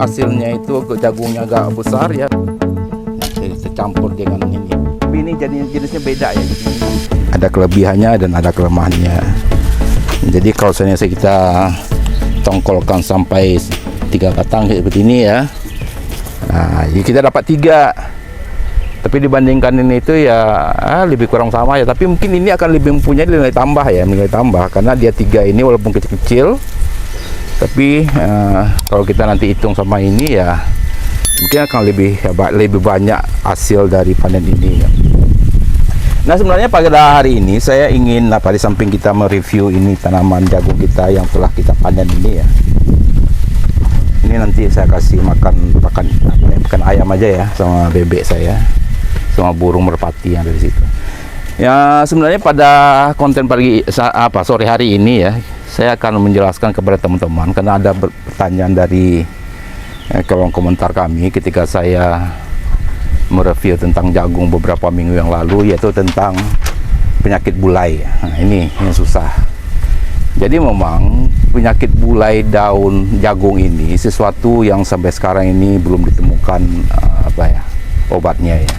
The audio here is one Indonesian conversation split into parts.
hasilnya itu jagungnya agak besar ya, tercampur dengan ini jadi jenisnya beda ya. Ada kelebihannya dan ada kelemahannya. Jadi kalau misalnya kita tongkolkan sampai 3 batang seperti ini ya, nah kita dapat 3. Tapi dibandingkan ini itu ya lebih kurang sama ya. Tapi mungkin ini akan lebih mempunyai nilai tambah ya, nilai tambah karena dia 3 ini walaupun kecil-kecil. Tapi kalau kita nanti hitung sama ini ya, mungkin akan lebih banyak hasil dari panen ini ya. Nah sebenarnya pada hari ini saya ingin di samping kita mereview ini tanaman jagung kita yang telah kita panen ini ya. Ini nanti saya kasih makan ayam aja ya sama bebek saya, sama burung merpati yang dari situ. Ya sebenarnya pada konten sore hari ini ya, saya akan menjelaskan kepada teman-teman karena ada pertanyaan dari kolom komentar kami ketika saya mereview tentang jagung beberapa minggu yang lalu, yaitu tentang penyakit bulai. Nah, ini yang susah. Jadi memang penyakit bulai daun jagung ini sesuatu yang sampai sekarang ini belum ditemukan obatnya ya.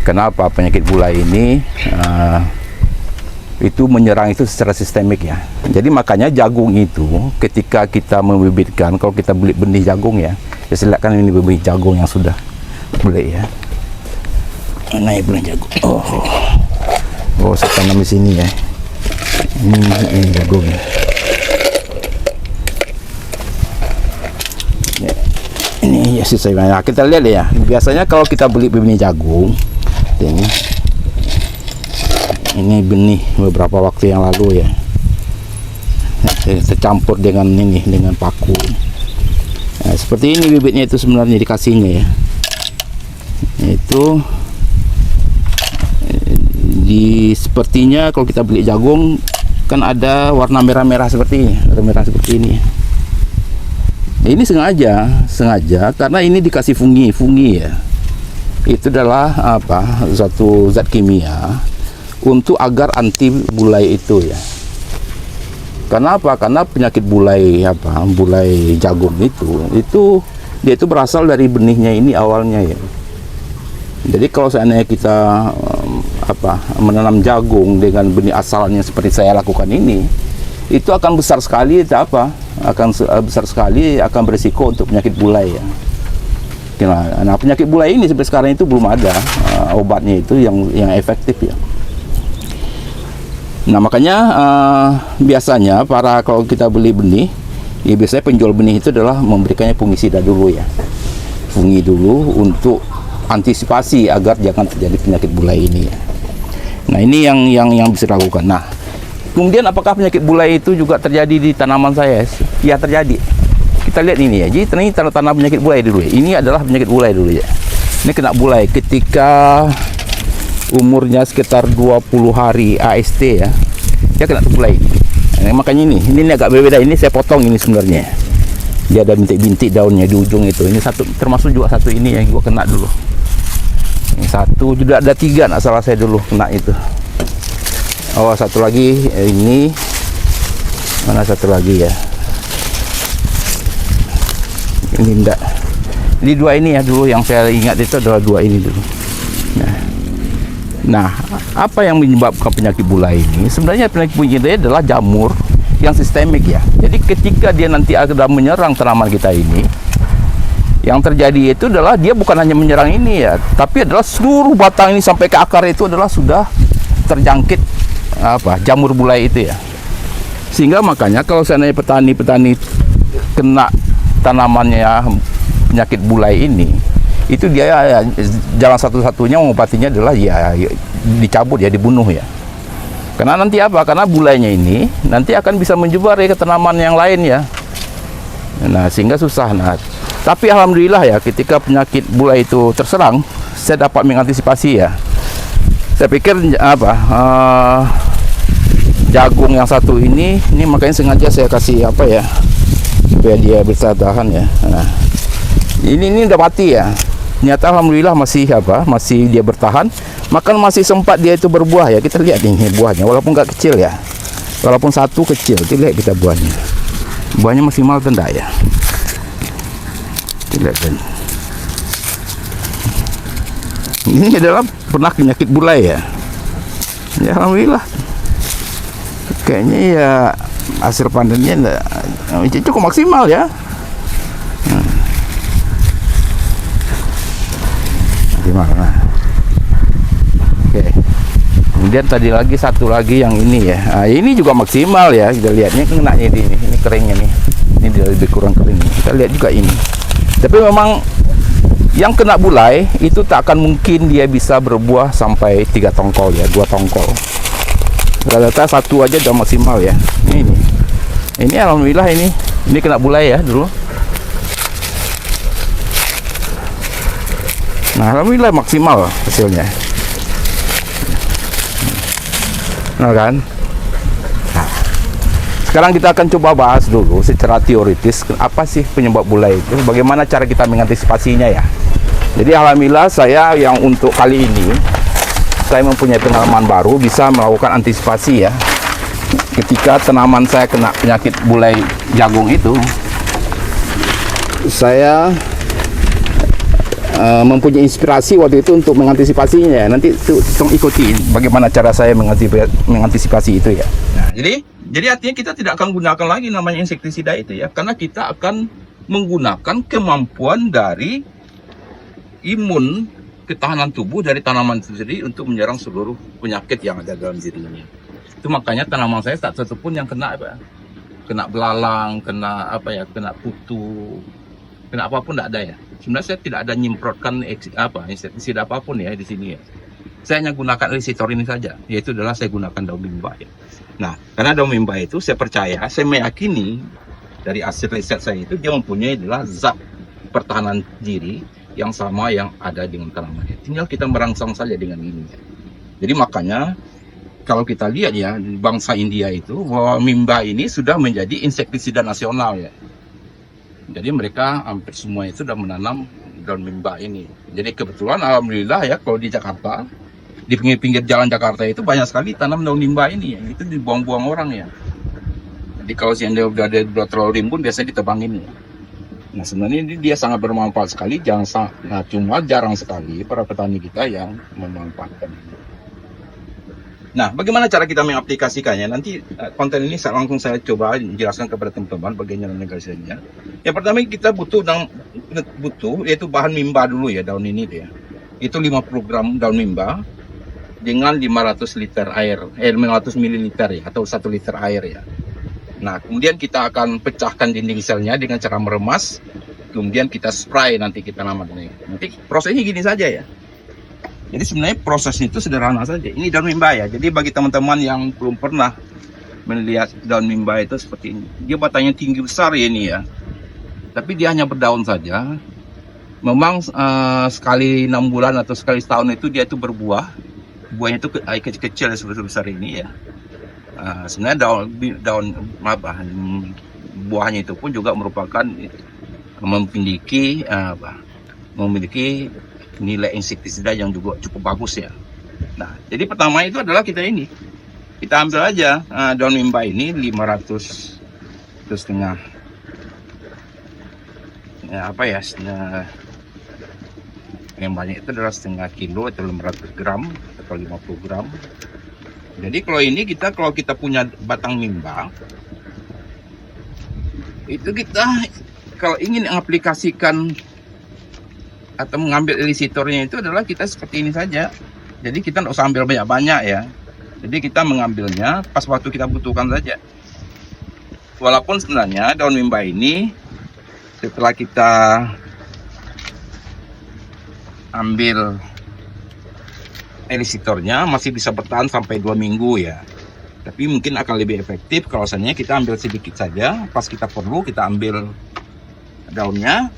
Kenapa penyakit bulai ini itu menyerang itu secara sistemik ya. Jadi makanya jagung itu ketika kita membibitkan, kalau kita beli benih jagung ya, silakan ini benih jagung yang sudah boleh ya. Naik benih jagung. Oh, saya tanam di sini ya. Ini jagung ya. Ini ya sisa. Nah, kita lihat ya. Biasanya kalau kita beli benih jagung, ini benih beberapa waktu yang lalu ya, tercampur dengan paku. Nah, seperti ini bibitnya itu sebenarnya dikasihnya ya. Itu sepertinya kalau kita beli jagung kan ada warna merah-merah seperti ini, Ini sengaja karena ini dikasih fungi ya. Itu adalah satu zat kimia untuk agar anti bulai itu ya. Kenapa? Karena penyakit bulai jagung itu dia itu berasal dari benihnya ini awalnya ya. Jadi kalau seandainya kita menanam jagung dengan benih asalnya seperti saya lakukan ini, itu akan besar sekali akan berisiko untuk penyakit bulai ya. Nah penyakit bulai ini sampai sekarang itu belum ada obatnya itu yang efektif ya. Nah makanya biasanya kalau kita beli benih ya, biasanya penjual benih itu adalah memberikannya fungisida dulu ya, fungi dulu untuk antisipasi agar jangan terjadi penyakit bulai ini ya. Nah ini yang bisa dilakukan. Nah kemudian apakah penyakit bulai itu juga terjadi di tanaman saya? Ya terjadi. Kita lihat ini ya. Jadi ini tanda-tanda penyakit bulai dulu ya. Ini adalah penyakit bulai dulu ya. Ini kena bulai ketika umurnya sekitar 20 hari AST ya. Dia kena bulai. Nah, makanya ini agak berbeda. Ini saya potong ini sebenarnya. Dia ada bintik-bintik daunnya di ujung itu. Ini satu, termasuk juga satu ini yang gua kena dulu. Ini satu, juga ada 3 nak salah saya dulu kena itu. Oh satu lagi ini, mana satu lagi ya? Ini enggak. Ini 2 ini ya dulu yang saya ingat itu adalah 2 ini dulu. Nah, apa yang menyebabkan penyakit bulai ini? Sebenarnya penyakit bulai ini adalah jamur yang sistemik ya. Jadi ketika dia nanti akan menyerang tanaman kita ini, yang terjadi itu adalah dia bukan hanya menyerang ini ya, tapi adalah seluruh batang ini sampai ke akar itu adalah sudah terjangkit jamur bulai itu ya. Sehingga makanya kalau seandainya petani kena tanamannya penyakit bulai ini, itu dia ya, jalan satu-satunya mengobatinya adalah ya dicabut ya, dibunuh ya. Karena nanti karena bulainya ini nanti akan bisa menyebar ya ke tanaman yang lain ya. Nah sehingga susah. Nah tapi alhamdulillah ya, ketika penyakit bulai itu terserang, saya dapat mengantisipasi ya. Saya pikir jagung yang satu ini makanya sengaja saya kasih supaya dia bisa tahan ya. Nah, ini udah mati ya. Ternyata alhamdulillah masih dia bertahan. Makan masih sempat dia itu berbuah ya. Kita lihat ini buahnya, walaupun nggak kecil ya. Walaupun satu kecil, kita lihat buahnya. Buahnya maksimal enggak ya. Lihat kan. Ini adalah pernah penyakit bulai ya. Ya alhamdulillah. Kayaknya ya hasil panennya cukup maksimal ya. Gimana? Oke. Kemudian tadi lagi satu lagi yang ini ya. Nah, ini juga maksimal ya. Kita lihatnya kenanya ini keringnya nih. Ini lebih kurang kering. Kita lihat juga ini. Tapi memang yang kena bulai itu tak akan mungkin dia bisa berbuah sampai 3 tongkol ya, 2 tongkol. Rata-rata satu aja udah maksimal ya. Ini alhamdulillah ini kena bulai ya dulu. Nah, alhamdulillah maksimal hasilnya. Nah kan? Nah, sekarang kita akan coba bahas dulu secara teoritis apa sih penyebab bulai itu, bagaimana cara kita mengantisipasinya ya. Jadi alhamdulillah saya yang untuk kali ini saya mempunyai pengalaman baru bisa melakukan antisipasi ya. Ketika tanaman saya kena penyakit bulai jagung itu, saya mempunyai inspirasi waktu itu untuk mengantisipasinya. Nanti tolong ikuti bagaimana cara saya mengantisipasi itu ya. Nah, jadi artinya kita tidak akan gunakan lagi namanya insektisida itu ya, karena kita akan menggunakan kemampuan dari imun ketahanan tubuh dari tanaman itu sendiri untuk menyerang seluruh penyakit yang ada dalam dirinya. Itu makanya tanaman saya tak satu pun yang kena kena belalang, kena kena kutu, kena apapun tidak ada ya. Sebenarnya saya tidak ada nyemprotkan insektisida apapun ya di sini ya. Saya hanya gunakan elisitor ini saja, yaitu adalah saya gunakan daun mimba ya. Nah, karena daun mimba itu saya percaya, saya meyakini dari hasil riset saya itu dia mempunyai adalah zat pertahanan diri yang sama yang ada dengan tanamannya. Tinggal kita merangsang saja dengan ini. Jadi makanya kalau kita lihat ya bangsa India itu bahwa mimba ini sudah menjadi insektisida nasional ya. Jadi mereka hampir semua itu sudah menanam daun mimba ini. Jadi kebetulan alhamdulillah ya kalau di Jakarta, di pinggir-pinggir jalan Jakarta itu banyak sekali tanam daun mimba ini ya. Itu dibuang-buang orang ya. Jadi kalau seandainya udah terlalu rimbun biasanya ditebangin ya. Nah sebenarnya ini dia sangat bermanfaat sekali, cuma jarang sekali para petani kita yang memanfaatkan ini. Nah bagaimana cara kita mengaplikasikannya? Nanti konten ini langsung saya coba jelaskan kepada teman-teman bagaimana negosiasinya. Yang pertama kita butuh yaitu bahan mimba dulu ya, daun ini ya. Itu 50 gram daun mimba dengan 500 liter air, 500 ml ya, atau 1 liter air ya. Nah, kemudian kita akan pecahkan dinding selnya dengan cara meremas. Kemudian kita spray nanti kita tanaman ini. Nanti prosesnya gini saja ya. Jadi sebenarnya prosesnya itu sederhana saja. Ini daun mimba ya. Jadi bagi teman-teman yang belum pernah melihat daun mimba itu seperti ini. Dia batangnya tinggi besar ya ini ya. Tapi dia hanya berdaun saja. Memang sekali 6 bulan atau sekali setahun itu dia itu berbuah. Buahnya itu kecil-kecil sebesar ini ya. Sebenarnya buahnya itu pun juga merupakan memiliki nilai insektisida yang juga cukup bagus ya. Nah, jadi pertama itu adalah kita ambil aja daun mimba ini 500 terus setengah yang banyak itu adalah setengah kilo atau 500 gram atau 50 gram. Jadi kalau kita punya batang mimba, itu kita kalau ingin mengaplikasikan atau mengambil elisitornya itu adalah kita seperti ini saja. Jadi kita tidak usah ambil banyak-banyak ya. Jadi kita mengambilnya pas waktu kita butuhkan saja. Walaupun sebenarnya daun mimba ini setelah kita ambil elisitornya masih bisa bertahan sampai 2 minggu ya. Tapi mungkin akan lebih efektif kalau misalnya kita ambil sedikit saja, pas kita perlu kita ambil daunnya,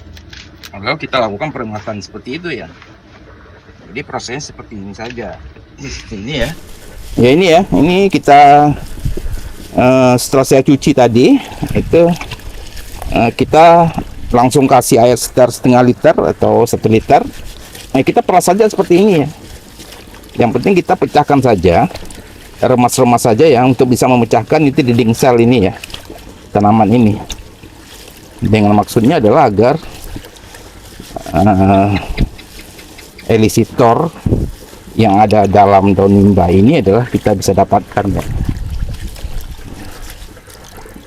lalu kita lakukan peremasan seperti itu ya. Jadi prosesnya seperti ini saja. Ini ya. Ya ini ya, ini kita setelah saya cuci tadi itu kita langsung kasih air sekitar setengah liter atau 1 liter. Nah, kita peras saja seperti ini ya. Yang penting kita pecahkan saja, remas-remas saja ya, untuk bisa memecahkan itu dinding sel ini ya, tanaman ini. Dengan maksudnya adalah agar elisitor yang ada dalam daun mimba ini adalah kita bisa dapatkan ya.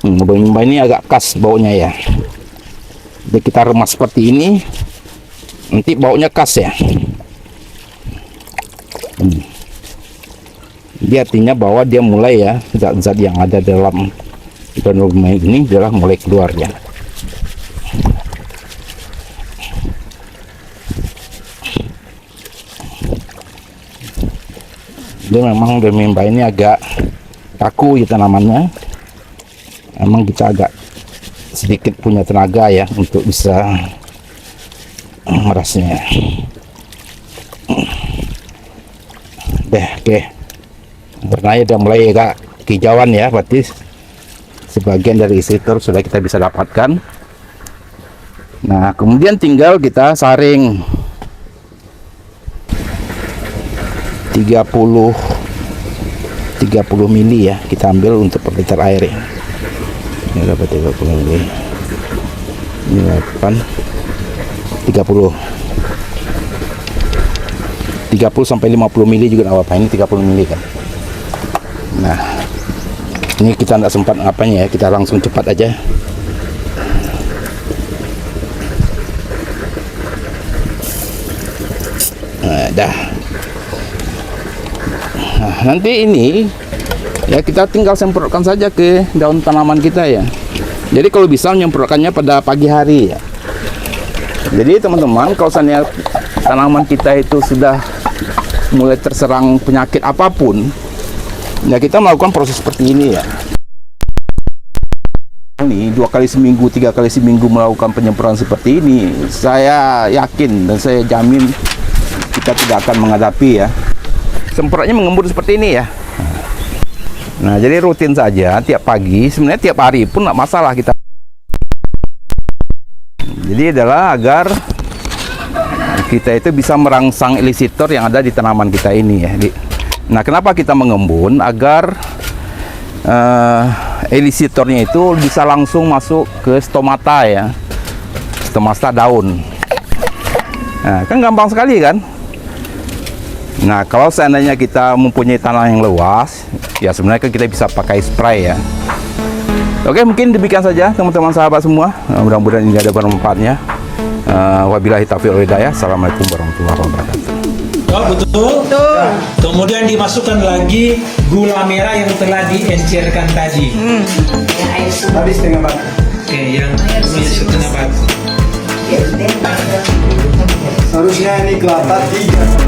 Daun mimba ini agak khas baunya ya. Jadi kita remas seperti ini, nanti baunya khas ya. Dia artinya bahwa dia mulai ya, zat-zat yang ada dalam daun mimba ini adalah mulai keluar ya. Dia memang daun mimba ini agak kaku ya tanamannya. Emang kita agak sedikit punya tenaga ya untuk bisa merasnya. Oke. Warnanya udah mulai agak hijauan ya, berarti sebagian dari elisitor sudah kita bisa dapatkan. Nah, kemudian tinggal kita saring 30 mili ya, kita ambil untuk per liter air ya. Ini dapat 30 mili. Ini 30 sampai 50 mili juga apa, ini 30 mili kan. Nah, ini kita tidak sempat apanya ya, kita langsung cepat aja. Nah, dah. Nah, nanti ini ya kita tinggal semprotkan saja ke daun tanaman kita ya. Jadi kalau bisa menyemprotkannya pada pagi hari ya. Jadi teman-teman, kalau misalnya tanaman kita itu sudah mulai terserang penyakit apapun, ya kita melakukan proses seperti ini ya. Ini 2 kali seminggu, 3 kali seminggu melakukan penyemprotan seperti ini, saya yakin dan saya jamin kita tidak akan menghadapi ya. Semprotnya mengembun seperti ini ya. Nah, jadi rutin saja tiap pagi, sebenarnya tiap hari pun nggak masalah kita. Jadi adalah agar kita itu bisa merangsang elisitor yang ada di tanaman kita ini ya. Nah, kenapa kita mengembun? Agar elisitornya itu bisa langsung masuk ke stomata ya, stomata daun. Nah, kan gampang sekali kan. Nah, kalau seandainya kita mempunyai tanah yang luas, ya sebenarnya kan kita bisa pakai spray ya. Oke, mungkin demikian saja teman-teman sahabat semua. Mudah-mudahan ini ada bermanfaatnya. Wabillahi taufiq wal hidayah. Assalamualaikum warahmatullahi wabarakatuh. Oh, betul. Nah, kemudian dimasukkan lagi gula merah yang telah diencerkan tadi. Habis setengah bak. Oke, yang setengah bak. Harusnya ini kelapa 3.